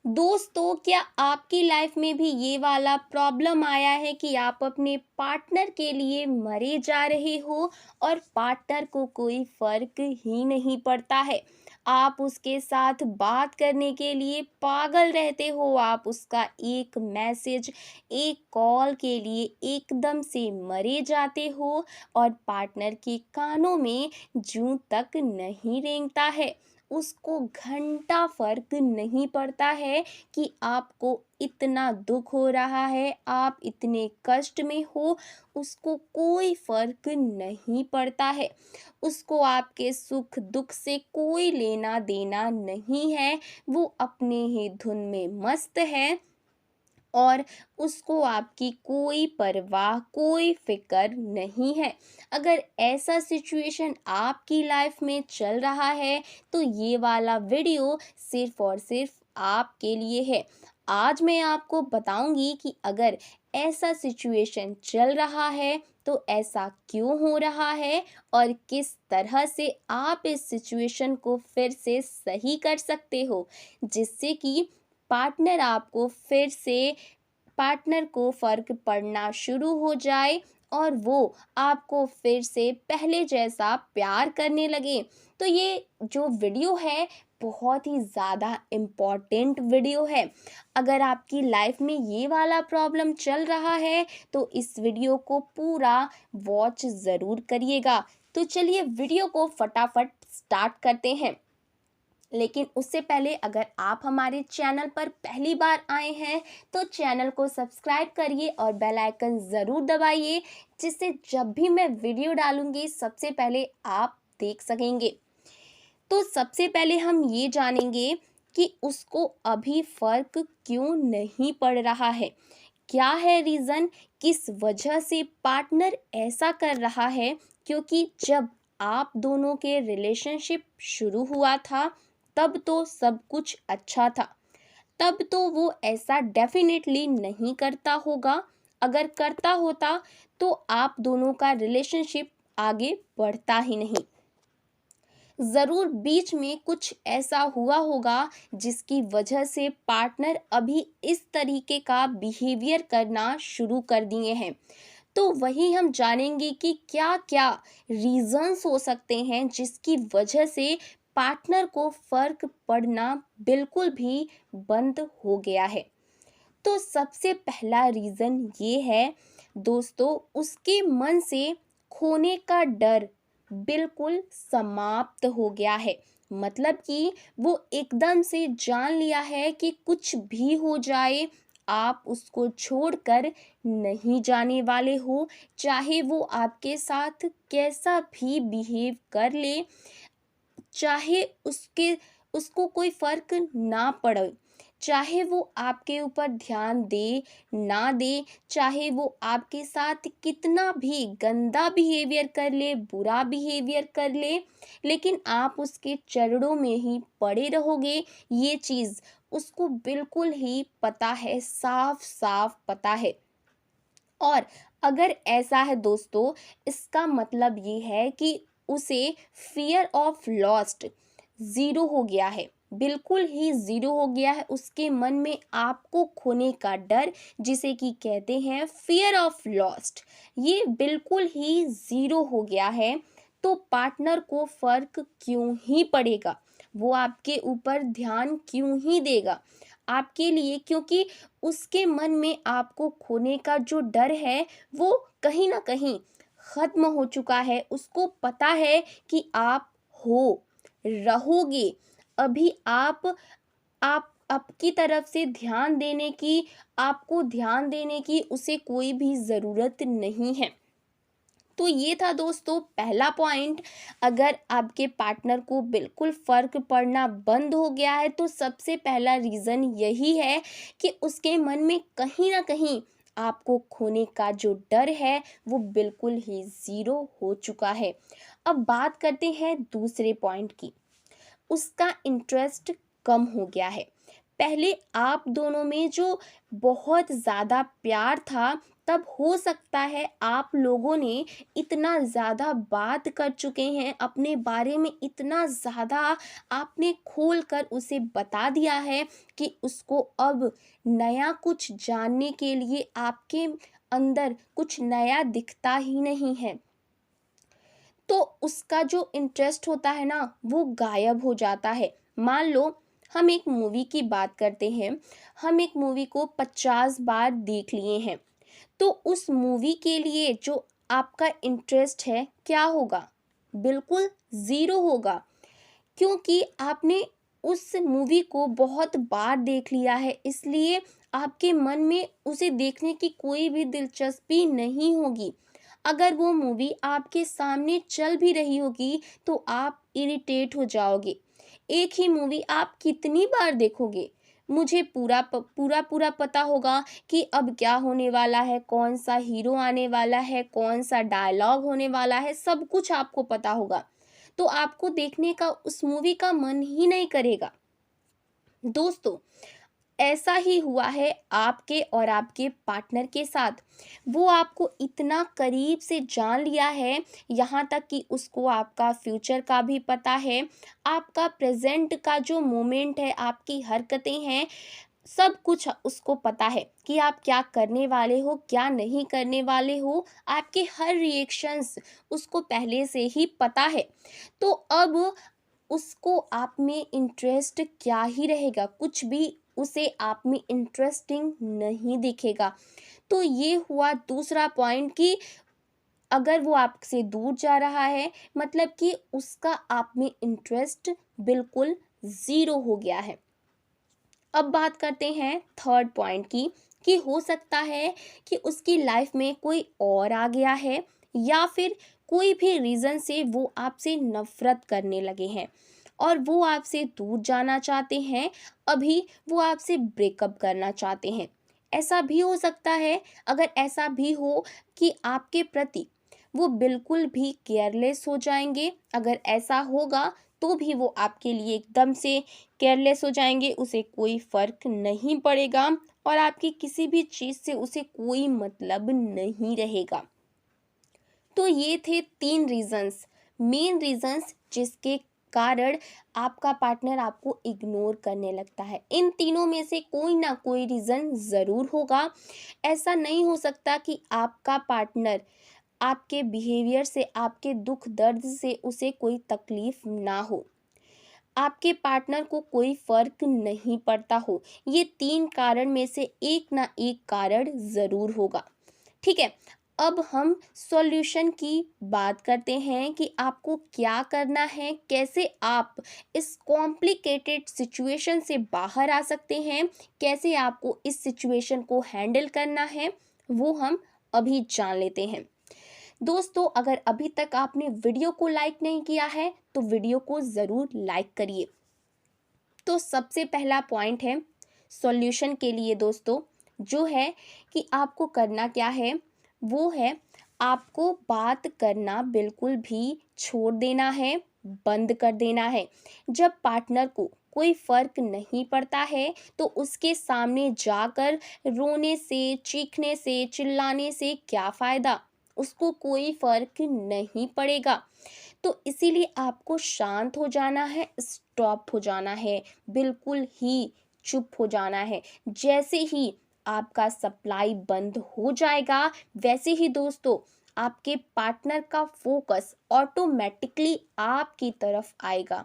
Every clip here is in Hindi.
दोस्तों, क्या आपकी लाइफ में भी ये वाला प्रॉब्लम आया है कि आप अपने पार्टनर के लिए मरे जा रहे हो और पार्टनर को कोई फर्क ही नहीं पड़ता है। आप उसके साथ बात करने के लिए पागल रहते हो, आप उसका एक मैसेज, एक कॉल के लिए एकदम से मरे जाते हो और पार्टनर के कानों में जूं तक नहीं रेंगता है। उसको घंटा फ़र्क नहीं पड़ता है कि आपको इतना दुःख हो रहा है, आप इतने कष्ट में हो, उसको कोई फ़र्क नहीं पड़ता है। उसको आपके सुख-दुःख से कोई लेना-देना नहीं है, वो अपने ही धुन में मस्त है और उसको आपकी कोई परवाह, कोई फ़िक्र नहीं है। अगर ऐसा सिचुएशन आपकी लाइफ में चल रहा है, तो ये वाला वीडियो सिर्फ़ और सिर्फ़ आपके लिए है। आज मैं आपको बताऊँगी कि अगर ऐसा सिचुएशन चल रहा है, तो ऐसा क्यों हो रहा है और किस तरह से आप इस सिचुएशन को फिर से सही कर सकते हो, जिससे कि पार्टनर आपको फिर से पार्टनर को फ़र्क पड़ना शुरू हो जाए और वो आपको फिर से पहले जैसा प्यार करने लगे। तो ये जो वीडियो है बहुत ही ज़्यादा इम्पॉर्टेंट वीडियो है। अगर आपकी लाइफ में ये वाला प्रॉब्लम चल रहा है तो इस वीडियो को पूरा वॉच ज़रूर करिएगा। तो चलिए वीडियो को फटाफट स्टार्ट करते हैं। लेकिन उससे पहले अगर आप हमारे चैनल पर पहली बार आए हैं तो चैनल को सब्सक्राइब करिए और बेल आइकन ज़रूर दबाइए, जिससे जब भी मैं वीडियो डालूंगी सबसे पहले आप देख सकेंगे। तो सबसे पहले हम ये जानेंगे कि उसको अभी फ़र्क क्यों नहीं पड़ रहा है। क्या है रीज़न, किस वजह से पार्टनर ऐसा कर रहा है? क्योंकि जब आप दोनों के रिलेशनशिप शुरू हुआ था तब तो सब कुछ अच्छा था, तब तो वो ऐसा डेफिनेटली नहीं करता होगा। अगर करता होता तो आप दोनों का रिलेशनशिप आगे बढ़ता ही नहीं। ज़रूर बीच में कुछ ऐसा हुआ होगा जिसकी वजह से पार्टनर अभी इस तरीके का बिहेवियर करना शुरू कर दिए हैं। तो वही हम जानेंगे कि क्या-क्या रीज़न्स हो सकते हैं जिसकी वजह से पार्टनर को फ़र्क पड़ना बिल्कुल भी बंद हो गया है। तो सबसे पहला रीज़न ये है दोस्तों, उसके मन से खोने का डर बिल्कुल समाप्त हो गया है। मतलब कि वो एकदम से जान लिया है कि कुछ भी हो जाए, आप उसको छोड़कर नहीं जाने वाले हो, चाहे वो आपके साथ कैसा भी बिहेव कर ले, चाहे उसको कोई फ़र्क ना पड़े, चाहे वो आपके ऊपर ध्यान दे, ना दे, चाहे वो आपके साथ कितना भी गंदा बिहेवियर कर ले, बुरा बिहेवियर कर ले, लेकिन आप उसके चरणों में ही पड़े रहोगे। ये चीज़ उसको बिल्कुल ही पता है, साफ-साफ पता है। और अगर ऐसा है दोस्तों, इसका मतलब ये है कि उसे फ़ियर ऑफ लॉस्ट ज़ीरो हो गया है, बिल्कुल ही ज़ीरो हो गया है। उसके मन में आपको खोने का डर, जिसे कि कहते हैं फ़ियर ऑफ लॉस्ट, ये बिल्कुल ही ज़ीरो हो गया है। तो पार्टनर को फ़र्क क्यों ही पड़ेगा? वो आपके ऊपर ध्यान क्यों ही देगा आपके लिए? क्योंकि उसके मन में आपको खोने का जो डर है वो कहीं न कहीं ख़त्म हो चुका है। उसको पता है कि आप हो, रहोगे। अभी आप आपकी तरफ से ध्यान देने की, आपको ध्यान देने की उसे कोई भी ज़रूरत नहीं है। तो ये था दोस्तों पहला पॉइंट। अगर आपके पार्टनर को बिल्कुल फ़र्क पड़ना बंद हो गया है तो सबसे पहला रीज़न यही है कि उसके मन में कहीं न कहीं आपको खोने का जो डर है वो बिल्कुल ही ज़ीरो हो चुका है। अब बात करते हैं दूसरे पॉइंट की। उसका इंटरेस्ट कम हो गया है। पहले आप दोनों में जो बहुत ज़्यादा प्यार था, तब हो सकता है आप लोगों ने इतना ज़्यादा बात कर चुके हैं, अपने बारे में इतना ज़्यादा आपने खोल कर उसे बता दिया है कि उसको अब नया कुछ जानने के लिए आपके अंदर कुछ नया दिखता ही नहीं है। तो उसका जो इंटरेस्ट होता है ना, वो गायब हो जाता है। मान लो हम एक मूवी की बात करते हैं, हम एक मूवी को 50 बार देख लिए हैं, तो उस मूवी के लिए जो आपका इंटरेस्ट है क्या होगा? बिल्कुल ज़ीरो होगा, क्योंकि आपने उस मूवी को बहुत बार देख लिया है, इसलिए आपके मन में उसे देखने की कोई भी दिलचस्पी नहीं होगी। अगर वो मूवी आपके सामने चल भी रही होगी तो आप इरिटेट हो जाओगे। एक ही मूवी आप कितनी बार देखोगे? मुझे पूरा पता होगा कि अब क्या होने वाला है, कौन सा हीरो आने वाला है, कौन सा डायलॉग होने वाला है, सब कुछ आपको पता होगा। तो आपको देखने का उस मूवी का मन ही नहीं करेगा। दोस्तों, ऐसा ही हुआ है आपके और आपके पार्टनर के साथ। वो आपको इतना करीब से जान लिया है, यहाँ तक कि उसको आपका फ्यूचर का भी पता है, आपका प्रेज़ेंट का जो मोमेंट है, आपकी हरकतें हैं, सब कुछ उसको पता है कि आप क्या करने वाले हो, क्या नहीं करने वाले हो, आपके हर रिएक्शंस उसको पहले से ही पता है। तो अब उसको आप में इंटरेस्ट क्या ही रहेगा, कुछ भी उसे आप में इंटरेस्टिंग नहीं दिखेगा। तो ये हुआ दूसरा पॉइंट कि अगर वो आपसे दूर जा रहा है, मतलब कि उसका आप में इंटरेस्ट बिल्कुल ज़ीरो हो गया है। अब बात करते हैं थर्ड पॉइंट की, कि हो सकता है कि उसकी लाइफ में कोई और आ गया है, या फिर कोई भी रीज़न से वो आपसे नफ़रत करने लगे हैं और वो आपसे दूर जाना चाहते हैं, अभी वो आपसे ब्रेकअप करना चाहते हैं। ऐसा भी हो सकता है। अगर ऐसा भी हो कि आपके प्रति वो बिल्कुल भी केयरलेस हो जाएंगे, अगर ऐसा होगा तो भी वो आपके लिए एकदम से केयरलेस हो जाएंगे, उसे कोई फ़र्क नहीं पड़ेगा और आपकी किसी भी चीज़ से उसे कोई मतलब नहीं रहेगा। तो ये थे 3 रीज़न्स, मेन रीज़न्स जिसके कारण आपका पार्टनर आपको इग्नोर करने लगता है। इन तीनों में से कोई ना कोई रीज़न ज़रूर होगा। ऐसा नहीं हो सकता कि आपका पार्टनर आपके बिहेवियर से, आपके दुख दर्द से उसे कोई तकलीफ़ ना हो, आपके पार्टनर को कोई फ़र्क नहीं पड़ता हो। ये 3 कारण में से एक ना एक कारण ज़रूर होगा। ठीक है, अब हम सॉल्यूशन की बात करते हैं कि आपको क्या करना है, कैसे आप इस कॉम्प्लिकेटेड सिचुएशन से बाहर आ सकते हैं, कैसे आपको इस सिचुएशन को हैंडल करना है, वो हम अभी जान लेते हैं। दोस्तों, अगर अभी तक आपने वीडियो को लाइक नहीं किया है तो वीडियो को ज़रूर लाइक करिए। तो सबसे पहला पॉइंट है सॉल्यूशन के लिए दोस्तों, जो है कि आपको करना क्या है, वो है आपको बात करना बिल्कुल भी छोड़ देना है, बंद कर देना है। जब पार्टनर को कोई फ़र्क नहीं पड़ता है तो उसके सामने जाकर रोने से, चीखने से, चिल्लाने से क्या फ़ायदा? उसको कोई फ़र्क नहीं पड़ेगा। तो इसीलिए आपको शांत हो जाना है, स्टॉप हो जाना है, बिल्कुल ही चुप हो जाना है। जैसे ही आपका सप्लाई बंद हो जाएगा, वैसे ही दोस्तों आपके पार्टनर का फोकस ऑटोमेटिकली आपकी तरफ आएगा।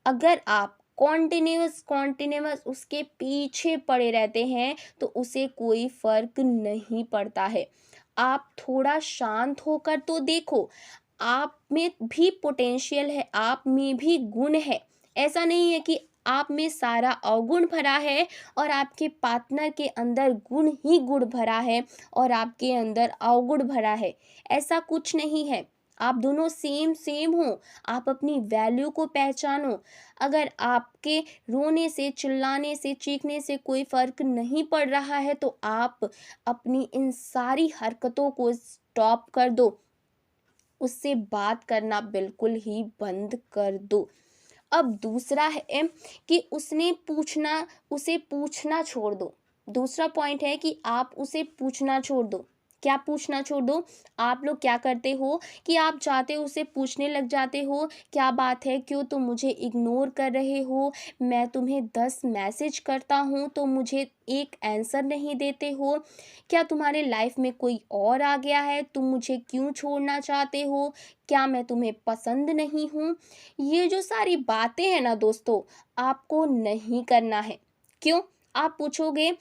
अगर आप कॉन्टिन्यूअस उसके पीछे पड़े रहते हैं तो उसे कोई फ़र्क नहीं पड़ता है। आप थोड़ा शांत होकर तो देखो, आप में भी पोटेंशियल है, आप में भी गुण है। ऐसा नहीं है कि आप में सारा अवगुण भरा है और आपके पार्टनर के अंदर गुण ही गुण भरा है और आपके अंदर अवगुण भरा है। ऐसा कुछ नहीं है। आप दोनों सेम सेम हो। आप अपनी वैल्यू को पहचानो। अगर आपके रोने से, चिल्लाने से, चीखने से कोई फ़र्क नहीं पड़ रहा है तो आप अपनी इन सारी हरकतों को स्टॉप कर दो। उससे बात करना बिल्कुल ही बंद कर दो। अब दूसरा है कि उसे पूछना छोड़ दो। दूसरा पॉइंट है कि आप उसे पूछना छोड़ दो क्या पूछना छोड़ दो, आप लोग क्या करते हो कि आप जाते हो उससे पूछने लग जाते हो, क्या बात है, क्यों तुम मुझे इग्नोर कर रहे हो, मैं तुम्हें 10 मैसेज करता हूँ तो मुझे एक आंसर नहीं देते हो, क्या तुम्हारे लाइफ में कोई और आ गया है, तुम मुझे क्यों छोड़ना चाहते हो, क्या मैं तुम्हें पसंद नहीं हूँ। ये जो सारी बातें हैं ना दोस्तों, आपको नहीं करना है। क्यों? आप पूछोगे,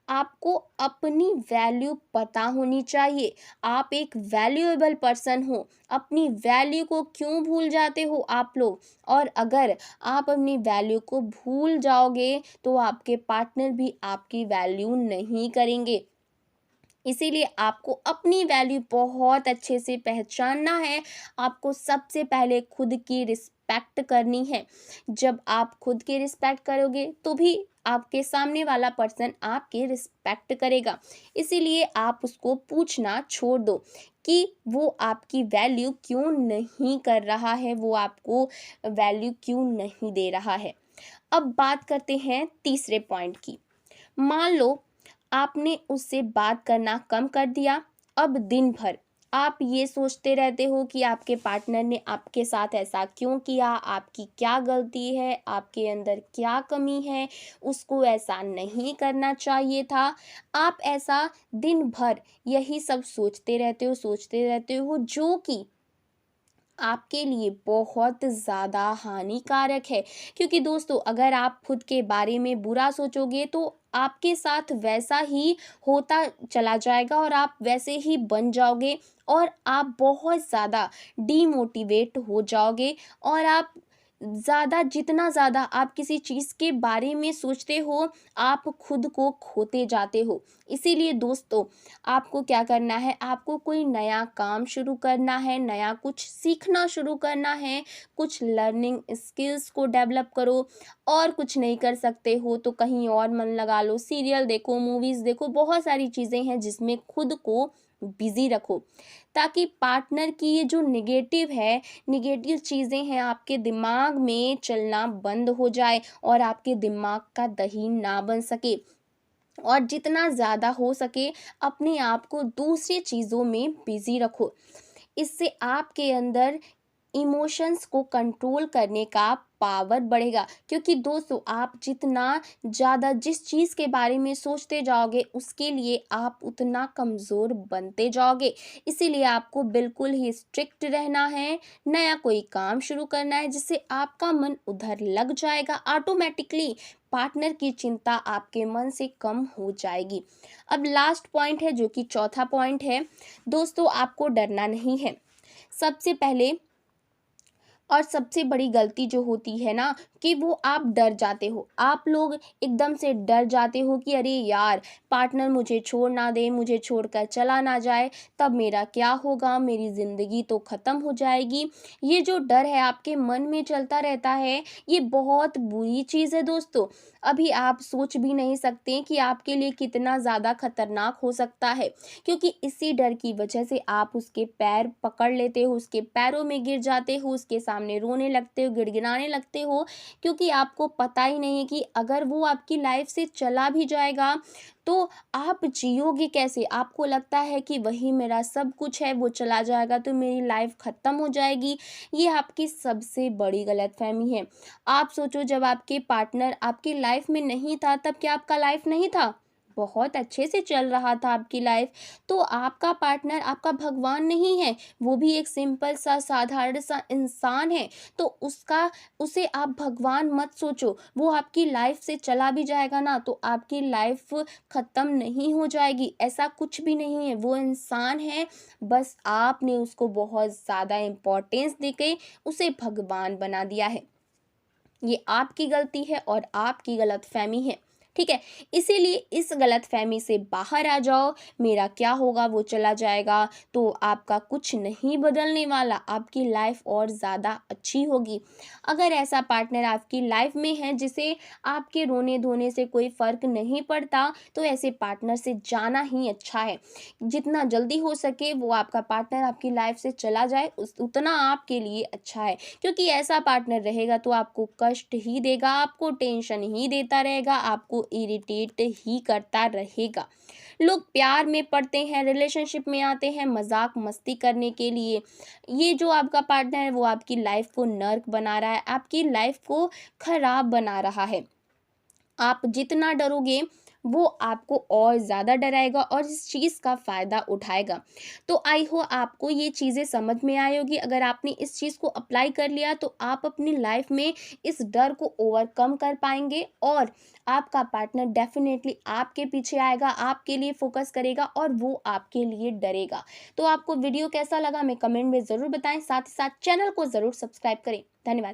आपको अपनी वैल्यू पता होनी चाहिए। आप एक वैल्यूएबल पर्सन हो, अपनी वैल्यू को क्यों भूल जाते हो आप लोग। और अगर आप अपनी वैल्यू को भूल जाओगे तो आपके पार्टनर भी आपकी वैल्यू नहीं करेंगे। इसीलिए आपको अपनी वैल्यू बहुत अच्छे से पहचानना है। आपको सबसे पहले खुद की रिस्पेक्ट करनी है। जब आप खुद की रिस्पेक्ट करोगे तो भी आपके सामने वाला पर्सन आपकी रिस्पेक्ट करेगा। इसीलिए आप उसको पूछना छोड़ दो कि वो आपकी वैल्यू क्यों नहीं कर रहा है, वो आपको वैल्यू क्यों नहीं दे रहा है। अब बात करते हैं तीसरे पॉइंट की। मान लो आपने उससे बात करना कम कर दिया। अब दिन भर आप ये सोचते रहते हो कि आपके पार्टनर ने आपके साथ ऐसा क्यों किया, आपकी क्या गलती है, आपके अंदर क्या कमी है, उसको ऐसा नहीं करना चाहिए था। आप ऐसा दिन भर यही सब सोचते रहते हो जो कि आपके लिए बहुत ज़्यादा हानिकारक है। क्योंकि दोस्तों अगर आप खुद के बारे में बुरा सोचोगे तो आपके साथ वैसा ही होता चला जाएगा और आप वैसे ही बन जाओगे और आप बहुत ज़्यादा डीमोटिवेट हो जाओगे और आप जितना ज़्यादा आप किसी चीज़ के बारे में सोचते हो, आप खुद को खोते जाते हो। इसीलिए दोस्तों आपको क्या करना है, आपको कोई नया काम शुरू करना है, नया कुछ सीखना शुरू करना है, कुछ लर्निंग स्किल्स को डेवलप करो। और कुछ नहीं कर सकते हो तो कहीं और मन लगा लो, सीरियल देखो, मूवीज़ देखो, बहुत सारी चीज़ें हैं जिसमें खुद को बिज़ी रखो, ताकि पार्टनर की ये जो नेगेटिव चीज़ें हैं आपके दिमाग में चलना बंद हो जाए और आपके दिमाग का दही ना बन सके। और जितना ज़्यादा हो सके अपने आप को दूसरी चीज़ों में बिज़ी रखो। इससे आपके अंदर इमोशंस को कंट्रोल करने का पावर बढ़ेगा। क्योंकि दोस्तों आप जितना ज़्यादा जिस चीज़ के बारे में सोचते जाओगे उसके लिए आप उतना कमज़ोर बनते जाओगे। इसीलिए आपको बिल्कुल ही स्ट्रिक्ट रहना है, नया कोई काम शुरू करना है जिससे आपका मन उधर लग जाएगा, ऑटोमेटिकली पार्टनर की चिंता आपके मन से कम हो जाएगी। अब लास्ट पॉइंट है जो कि चौथा पॉइंट है। दोस्तों आपको डरना नहीं है। सबसे पहले और सबसे बड़ी गलती जो होती है ना कि वो आप डर जाते हो। आप लोग एकदम से डर जाते हो कि अरे यार पार्टनर मुझे छोड़ ना दे, मुझे छोड़कर चला ना जाए, तब मेरा क्या होगा, मेरी ज़िंदगी तो ख़त्म हो जाएगी। ये जो डर है आपके मन में चलता रहता है, ये बहुत बुरी चीज़ है दोस्तों। अभी आप सोच भी नहीं सकते कि आपके लिए कितना ज़्यादा खतरनाक हो सकता है। क्योंकि इसी डर की वजह से आप उसके पैर पकड़ लेते हो, उसके पैरों में गिर जाते हो, उसके सामने रोने लगते हो, गिड़गिड़ाने लगते हो। क्योंकि आपको पता ही नहीं है कि अगर वो आपकी लाइफ से चला भी जाएगा तो आप जियोगे कैसे। आपको लगता है कि वही मेरा सब कुछ है, वो चला जाएगा तो मेरी लाइफ ख़त्म हो जाएगी। ये आपकी सबसे बड़ी गलतफहमी है। आप सोचो जब आपके पार्टनर आपकी लाइफ में नहीं था तब क्या आपका लाइफ नहीं था, बहुत अच्छे से चल रहा था आपकी लाइफ। तो आपका पार्टनर आपका भगवान नहीं है, वो भी एक सिंपल सा साधारण सा इंसान है। तो उसे आप भगवान मत सोचो। वो आपकी लाइफ से चला भी जाएगा ना तो आपकी लाइफ ख़त्म नहीं हो जाएगी, ऐसा कुछ भी नहीं है। वो इंसान है, बस आपने उसको बहुत ज़्यादा इम्पोर्टेंस देके उसे भगवान बना दिया है। ये आपकी गलती है और आपकी गलतफहमी है। ठीक है? इसीलिए इस गलतफहमी से बाहर आ जाओ। मेरा क्या होगा, वो चला जाएगा तो आपका कुछ नहीं बदलने वाला, आपकी लाइफ और ज़्यादा अच्छी होगी। अगर ऐसा पार्टनर आपकी लाइफ में है जिसे आपके रोने-धोने से कोई फ़र्क नहीं पड़ता, तो ऐसे पार्टनर से जाना ही अच्छा है। जितना जल्दी हो सके वो आपका पार्टनर आपकी लाइफ से चला जाए उतना आपके लिए अच्छा है। क्योंकि ऐसा पार्टनर रहेगा तो आपको कष्ट ही देगा, आपको टेंशन ही देता रहेगा, आपको इरिटेट ही करता रहेगा। लोग प्यार में पड़ते हैं, रिलेशनशिप में आते हैं मज़ाक मस्ती करने के लिए। ये जो आपका पार्टनर है वो आपकी लाइफ़ को नर्क बना रहा है, आपकी लाइफ़ को खराब बना रहा है। आप जितना डरोगे वो आपको और ज़्यादा डराएगा और इस चीज़ का फ़ायदा उठाएगा। तो आई होप आपको ये चीज़ें समझ में आई होगी। अगर आपने इस चीज़ को अप्लाई कर लिया तो आप अपनी लाइफ में इस डर को ओवरकम कर पाएँगे और आपका पार्टनर डेफ़िनेटली आपके पीछे आएगा, आपके लिए फ़ोकस करेगा और वो आपके लिए डरेगा। तो आपको वीडियो कैसा लगा हमें कमेंट में ज़रूर बताएँ, साथ ही साथ चैनल को ज़रूर सब्सक्राइब करें। धन्यवाद।